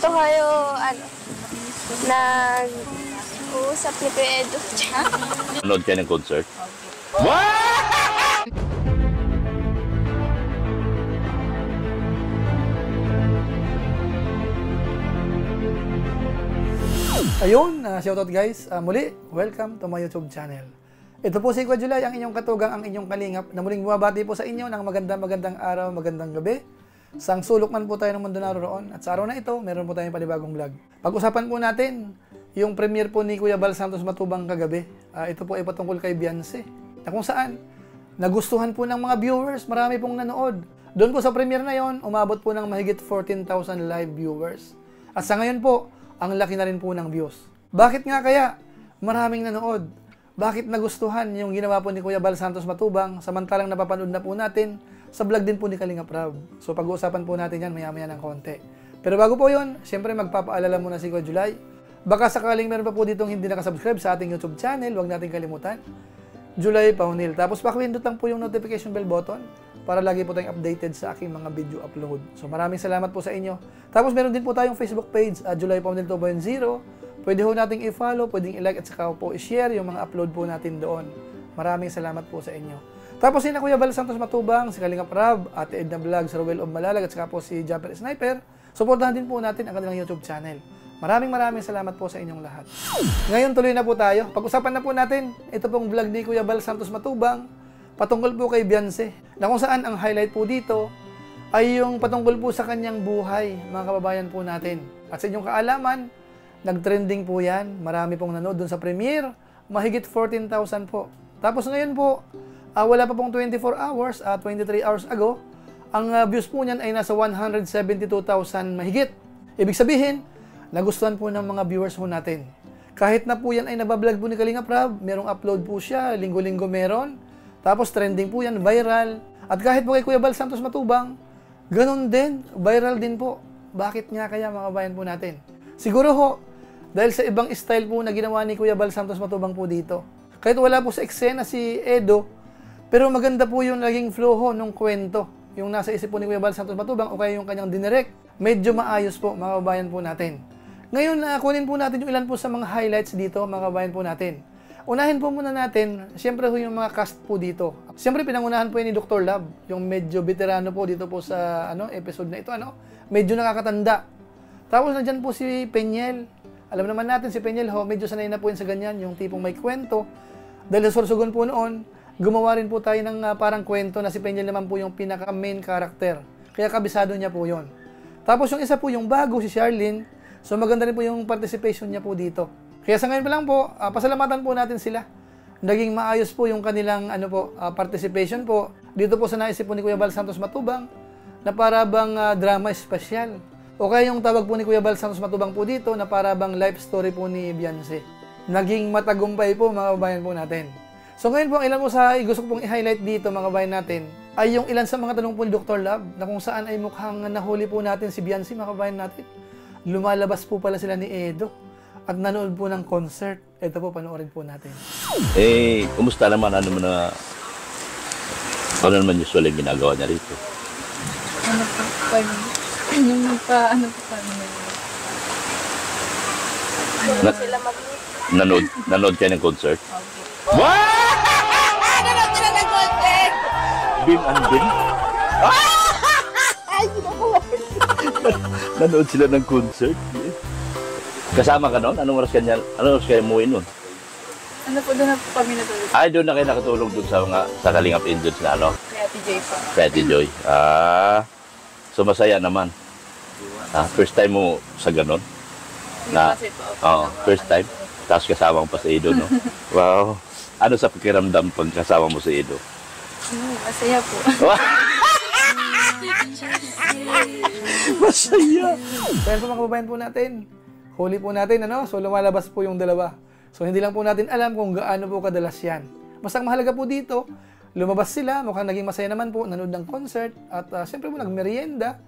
Dito kayo, nag-uusap ni Kuya Edo. Nanood kayo ng concert? What? Ayun, shoutout guys. Muli, welcome to my YouTube channel. Ito po si Kuya July, ang inyong katugang, ang inyong kalingap, na muling bumabati po sa inyo ng magandang araw, magandang gabi. Sang sulok man po tayo ng mundo naroon. At sa araw na ito, meron po tayong panibagong vlog. Pag-usapan po natin yung premiere po ni Kuya Bal Santos Matubang kagabi. Ito po ay patungkol kay Beyonce. Na kung saan, nagustuhan po ng mga viewers, marami pong nanood. Doon po sa premiere na yon, umabot po ng mahigit 14,000 live viewers. At sa ngayon po, ang laki na rin po ng views. Bakit nga kaya maraming nanood? Bakit nagustuhan yung ginawa po ni Kuya Bal Santos Matubang samantalang napapanood na po natin sa vlog din po ni Kalingap Rab? So pag-uusapan po natin yan maya-maya ng konti. Pero bago po yun, siyempre magpapaalala muna si Kuya July. Baka sakaling meron pa po ditong hindi nakasubscribe sa ating YouTube channel, huwag natin kalimutan. July Paunil. Tapos pakipindot lang po yung notification bell button para lagi po tayong updated sa aking mga video upload. So maraming salamat po sa inyo. Tapos meron din po tayong Facebook page, July Paunil 2.0. Pwede ho nating i-follow, pwedeng i-like at saka po i-share yung mga upload po natin doon. Maraming salamat po sa inyo. Tapos si Kuya Bal Santos Matubang, si Kalingap Rab, Ate Edna Vlog, si Rowell of Malalag at saka po si Jumper Sniper. Suportahan din po natin ang kanilang YouTube channel. Maraming salamat po sa inyong lahat. Ngayon tuloy na po tayo. Pag-usapan na po natin, ito pong vlog ni Kuya Bal Santos Matubang patungkol po kay Beyonce. Na kung saan ang highlight po dito ay yung patungkol po sa kanyang buhay, mga kababayan po natin. At sa inyong kaalaman, nag-trending po yan. Marami pong nanood dun sa premiere. Mahigit 14,000 po. Tapos ngayon po, wala pa pong 24 hours, 23 hours ago, ang views po niyan ay nasa 172,000 mahigit. Ibig sabihin, nagustuhan po ng mga viewers po natin. Kahit na po yan ay nabablog po ni Kalingap Rab, merong upload po siya, linggo-linggo meron. Tapos trending po yan, viral. At kahit po kay Kuya Bal Santos Matubang, ganun din, viral din po. Bakit nga kaya mga kabayan po natin? Siguro ho, dahil sa ibang style po na ginawa ni Kuya Bal Santos Matubang po dito. Kahit wala po sa eksena si Edo, pero maganda po yung naging flow ho nung kwento. Yung nasa isip po ni Kuya Bal Santos Matubang o kaya yung kanyang dinirect, medyo maayos po mga kabayan po natin. Ngayon, kunin po natin yung ilan po sa mga highlights dito mga kabayan po natin. Unahin po muna natin, siyempre po yung mga cast po dito. Siyempre pinangunahan po yun ni Dr. Love, yung medyo veterano po dito po sa episode na ito, medyo nakakatanda. Tapos nandyan po si Peñel. Alam naman natin si Peñel ho, medyo sanay na po yun sa ganyan, yung tipong may kwento. Dahil sa Sorsogon po noon, gumawa rin po tayo ng parang kwento na si Peñel naman po yung pinaka-main character. Kaya kabisado niya po yon. Tapos yung isa po yung bago, si Charlene. So maganda rin po yung participation niya po dito. Kaya sa ngayon pa lang po, pasalamatan po natin sila. Naging maayos po yung kanilang participation po. Dito po sa naisip po ni Kuya Bal Santos Matubang na para bang drama special. O kaya yung tawag po ni Kuya Bal Santos Matubang po dito na para bang life story po ni Beyonce. Naging matagumpay po mga kabayan po natin. So ngayon po, ilan po sa gusto ko pong i-highlight dito mga kabayan natin ay yung ilan sa mga tanong po ni Dr. Love na kung saan ay mukhang nahuli po natin si Beyonce mga kabayan natin. Lumalabas po pala sila ni Edo at nanood po ng concert. Ito po, panoorin po natin. Kumusta naman? Ano naman usually ginagawa niya rito? Nanood kayo ng concert? Okay. What? Nanood sila ng concert! Bim and Bim? Nanood sila ng concert? Kasama ka noon? Anong oras kayo umuwi noon? Po, doon na po kami natulog. Ay, doon na kayo nakatulog doon sa Kalingap Indians na Kay Ate Joy po. Kay Ate Joy. So masaya naman. First time mo sa ganon? First time. Tapos kasama mo pa si Edo, no? Wow. Ano sa pakiramdam pag kasama mo si Edo? Masaya po. Masaya. Kaya po mga kababayan po natin, huli po natin, so lumalabas po yung dalawa. So hindi lang po natin alam kung gaano po kadalas yan. Basta ang mahalaga po dito, lumabas sila, mukhang naging masaya naman po, nanood ng concert, at siyempre po nagmerienda,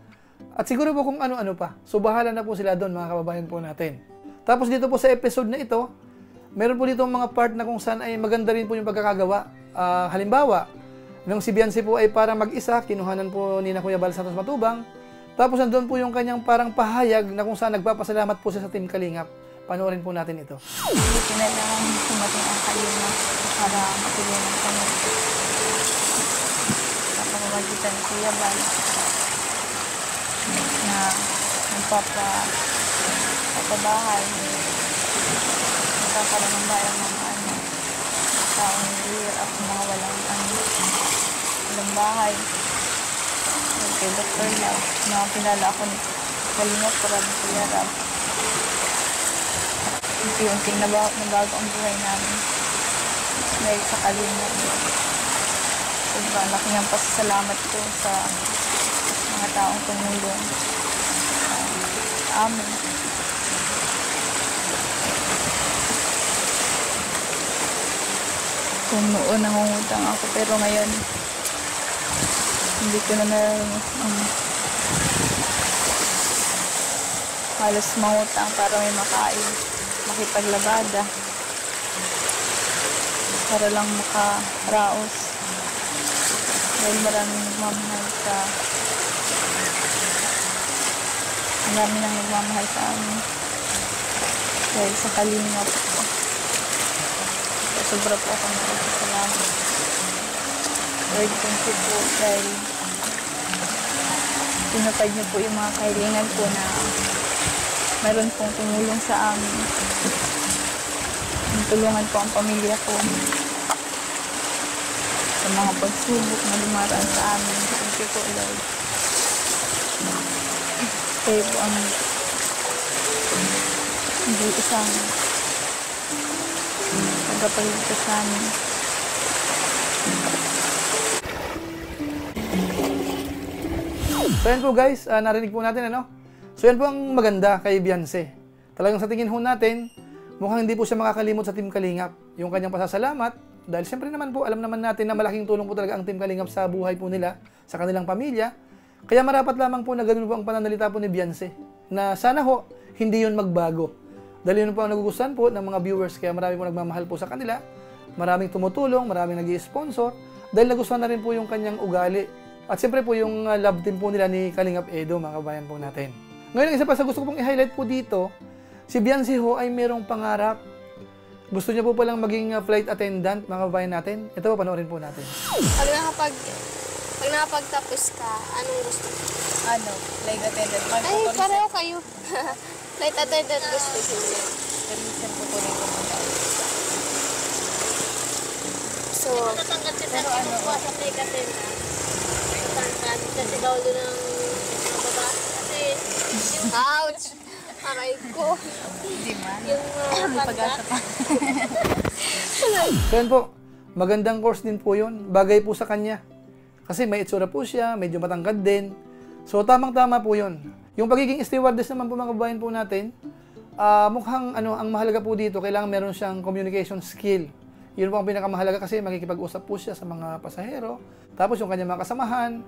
at siguro po kung ano-ano pa. So bahala na po sila doon mga kababayan po natin. Tapos dito po sa episode na ito, meron po dito mga part na kung saan ay maganda rin po yung pagkakagawa. Halimbawa, nung si Beyonce po ay para mag-isa, kinuhanan po ni Kuya Bal Santos Matubang, Tapos nandun po yung kanyang parang pahayag na kung saan nagpapasalamat po siya sa Team Kalingap. Panoorin po natin ito. Hindi na lang sumating ang kalingap para matulungan kami. Sa pamamagitan ni Kuya Bal na nagpapabahay. Nagkakaroon ng bayan ng taong hirap, mga walang bahay. Kay Dr. Love, nakakilala ako ni Kalingap para ni Kuya Rab. Unti-unting nabago ang buhay namin dahil sa Kalingap. Sobrang laki ng pasasalamat ko sa mga taong tumulong sa amin. Kung noon nangungutang ako pero ngayon hindi ko na halos mangutang para may makain, makipaglabada, para lang makaraos. Dahil marami nang nagmamahal sa amin. Dahil sa Kalingap po. Sobra po akong nagpapasalamat. Lord, thank you po dahil tinupad niyo po yung mga kahilingan po na mayroon pong tumulong sa amin. Tulungan po ang pamilya ko sa mga pagsubok na dumaraan sa amin. Thank you po, Lord. Kayo po ang hindi isang tagapagligtas sa amin. So yan po guys, narinig po natin ano. So yan po ang maganda kay Beyonce. Talagang sa tingin ho natin, mukhang hindi po siya makakalimot sa Team Kalingap. Yung kanyang pasasalamat, dahil siyempre naman po, alam naman natin na malaking tulong po talaga ang Team Kalingap sa buhay po nila, sa kanilang pamilya. Kaya marapat lamang po na ganun po ang pananalita po ni Beyonce. Na sana ho, hindi yun magbago. Dahil yun po ang nagugustuhan po ng mga viewers, kaya marami po nagmamahal po sa kanila. Maraming tumutulong, maraming nag-i-sponsor. Dahil nagustuhan na rin po yung kanyang ugali. At siyempre po yung love team po nila ni Kalingap Edo, mga kabayan po natin. Ngayon, isa pa sa gusto ko pong i-highlight po dito, si Beyonce ho ay merong pangarap. Gusto niya po palang maging flight attendant, mga kabayan natin. Ito po, panoorin po natin. Pag nakapagtapos ka, anong gusto mo? Flight attendant. Ay, pareho kayo. Flight attendant gusto ko. Permission po po rin po. So, pero ano? Sa flight attendant, kasi daw doon ng baba. Kasi, ouch! Aray ko. Hindi man. Yung Pag-asa pa. So yan po, magandang course din po yun. Bagay po sa kanya. Kasi may itsura po siya, medyo matangkad din. So tamang-tama po yun. Yung pagiging stewardess naman po mga kabayan po natin, mukhang ang mahalaga po dito, kailangan meron siyang communication skill. Yun po ang pinakamahalaga kasi makikipag-usap po siya sa mga pasahero. Tapos yung kanyang mga kasamahan,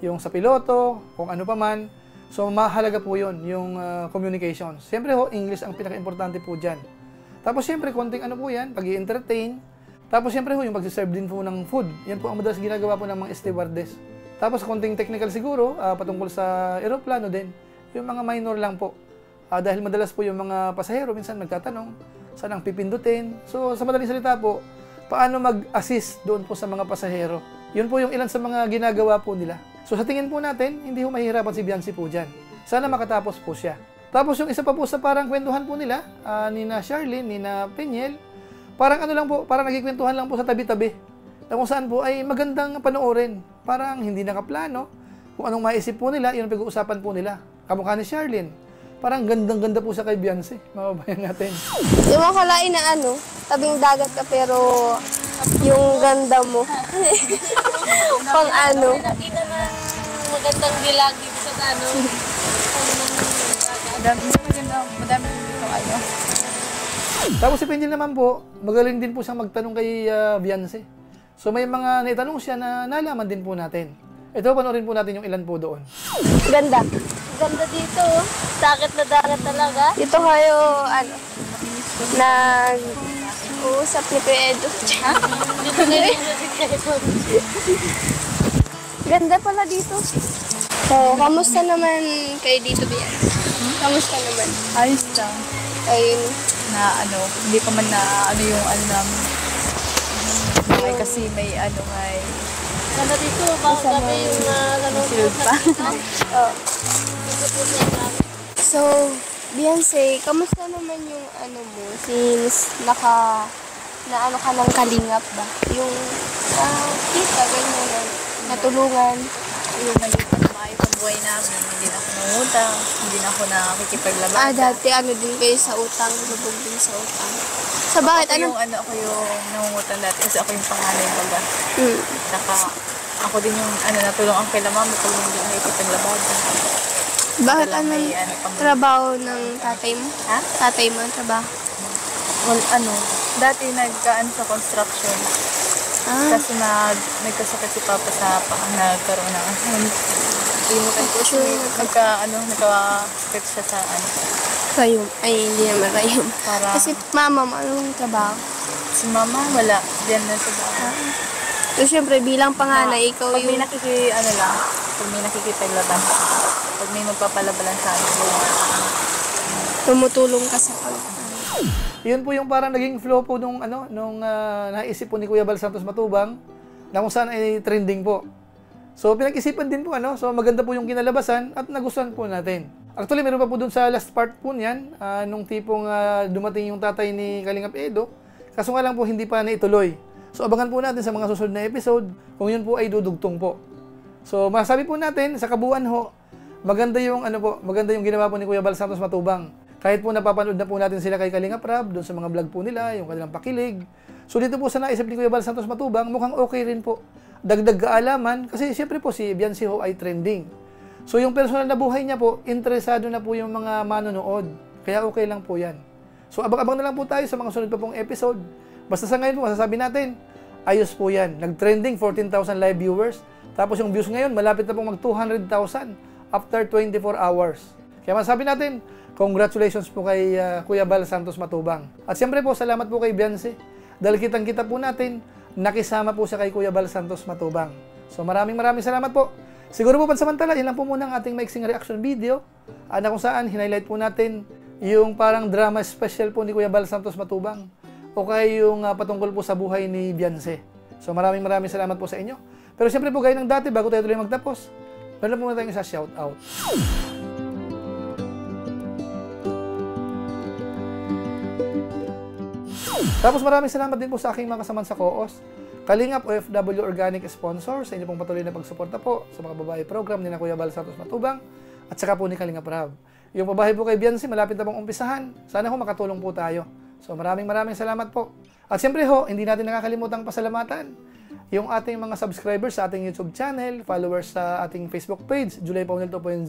yung sa piloto, kung ano pa man. So mahalaga po yun, yung communication. Siyempre ho, English ang pinaka-importante po dyan. Tapos siyempre, konting ano po yan, pag-i-entertain. Tapos siyempre ho, yung pag-serve din po ng food. Yan po ang madalas ginagawa po ng mga stewardess. Tapos konting technical siguro, patungkol sa eroplano din. Yung mga minor lang po. Dahil madalas po yung mga pasahero, minsan nagtatanong, saan ang pipindutin? So sa madaling salita po, paano mag-assist doon po sa mga pasahero? Yun po yung ilan sa mga ginagawa po nila. So sa tingin po natin, hindi ho mahihirapan si Beyonce po dyan. Sana makatapos po siya. Tapos yung isa pa po sa parang kwentuhan po nila, nina Charlene, nina Peniel, parang ano lang po, parang nagkikwentuhan lang po sa tabi-tabi. Na kung saan po ay magandang panoorin. Parang hindi nakaplano. Kung anong maisip po nila, yun ang pag-uusapan po nila. Kamukha ni Charlene. Parang gandang-ganda po siya kay Beyonce. Mababayan natin. yung makalain na tabing dagat ka pero yung ganda mo. Pang ano. Nakita na magandang dilag dito sa madami dito Tapos si Peniel naman po, magaling din po siyang magtanong kay Beyonce. So may mga naitanong siya na nalaman din po natin. Ito, panoorin po natin yung ilan po doon. Ganda. Ganda dito. Sakit na dagat talaga. Dito kayo, nag-uusap ni Kuya Edo. Ganda pala dito. So, kamusta naman kayo dito, Bian? Kamusta naman? Ayos lang. Ayun. Na ano, hindi pa man na ano yung ano namin. Ay, kasi may ano may Ganda dito, baka gabi yung silod pa. Oh. So, Beyonce, kamusta naman yung ano mo? Since na ano ka ng kalingap ba? Yung kita, ganyan, natulungan. Yung naging maayos ang buhay namin. Hindi na ako nangutang, hindi na ako nakikipaglaban. Dati ano din kayo sa utang, lubog din sa utang. Sa bakit? Ako yung nangungutang dati kasi ako yung panganay baga. Hmm. Saka ako din yung natulong ang kay mama pag hindi nakikipaglaban. Bakit Dala anong may, pang- trabaho ng tatay mo? Ha? Tatay mo ang trabaho? Well, dati nagkaan sa construction. Kasi nagkasakit si Papa sa nagkaroon ng limutan ko siya. Nagka-sakit siya sa Rayom. Ay, hindi naman rayom. Para Kasi mama mo, anong trabaho? si Mama wala. Diyan na sa bahay. So, syempre, bilang panganay, ikaw Pag may yung... pag may nakikipaglaban, pag may magpapalabalan sa amin, tumutulong ka sa pag... Yun po yung parang naging flow po nung naisip po ni Kuya Bal Santos Matubang na kung saan ay trending po. So pinag-isipan din po so maganda po yung kinalabasan at nagustuhan po natin. Actually meron pa po dun sa last part po niyan nung tipong dumating yung tatay ni Kalingap Edo. Kaso nga lang po hindi pa naituloy. So abangan po natin sa mga susunod na episode kung yun po ay dudugtong po. So masabi po natin sa kabuuan maganda yung maganda yung ginawa po ni Kuya Bal Santos Matubang. Kahit po napapanood na po natin sila kay Kalingap Rab, doon sa mga vlog po nila, yung kanilang pakilig. So dito po sa naisip ni Kuya Bal Santos Matubang, mukhang okay rin po. Dagdag kaalaman, kasi siyempre po si Beyonce ay trending. So yung personal na buhay niya po, interesado na po yung mga manonood. Kaya okay lang po yan. So abang-abang na lang po tayo sa mga sunod pa pong episode. Basta sa ngayon po, masasabi natin, ayos po yan. Nag-trending, 14,000 live viewers. Tapos yung views ngayon, malapit na pong mag 200,000 after 24 hours. Kaya masasabi natin, congratulations po kay Kuya Bal Santos Matubang. At siyempre po, salamat po kay Beyonce. Dahil kitang-kita po natin, nakisama po siya kay Kuya Bal Santos Matubang. So maraming salamat po. Siguro po pansamantala, yun lang po muna ang ating maiksing reaction video. Na kung saan, hinighlight po natin yung parang drama special po ni Kuya Bal Santos Matubang. O kaya yung patungkol po sa buhay ni Beyonce. So maraming salamat po sa inyo. Pero siyempre po, gaya ng dati, bago tayo tuloy magtapos, meron po muna tayong isa shoutout. Tapos maraming salamat din po sa aking mga kasamahan sa COOS, Kalingap OFW Organic Sponsor, sa inyo pong patuloy na pagsuporta po sa mga babae program ni na Kuya Bal Santos Matubang at saka po ni Kalingap Rab. Yung pabahay po kay Beyonce, malapit na pong umpisahan. Sana makatulong po tayo. So maraming salamat po. At siyempre hindi natin nakakalimutang pasalamatan yung ating mga subscribers sa ating YouTube channel, followers sa ating Facebook page, July Paunel 2.0.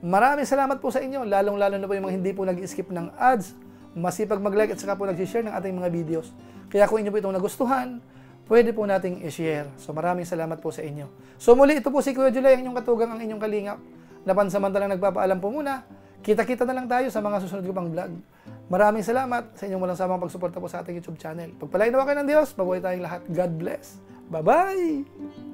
Maraming salamat po sa inyo, lalong-lalo na po yung mga hindi po nag-skip ng ads, masipag mag-like at saka po nag-share ng ating mga videos. Kaya kung inyo po itong nagustuhan, pwede po nating i-share. So maraming salamat po sa inyo. So muli, ito po si Kuya July, ang inyong katugang, ang inyong kalingap. Napansamantalang nagpapaalam po muna. Kita-kita na lang tayo sa mga susunod ko pang vlog. Maraming salamat sa inyong walang samang pagsuporta po sa ating YouTube channel. Pagpalain nawa kayo ng Diyos, mabuhay tayong lahat. God bless. Bye-bye!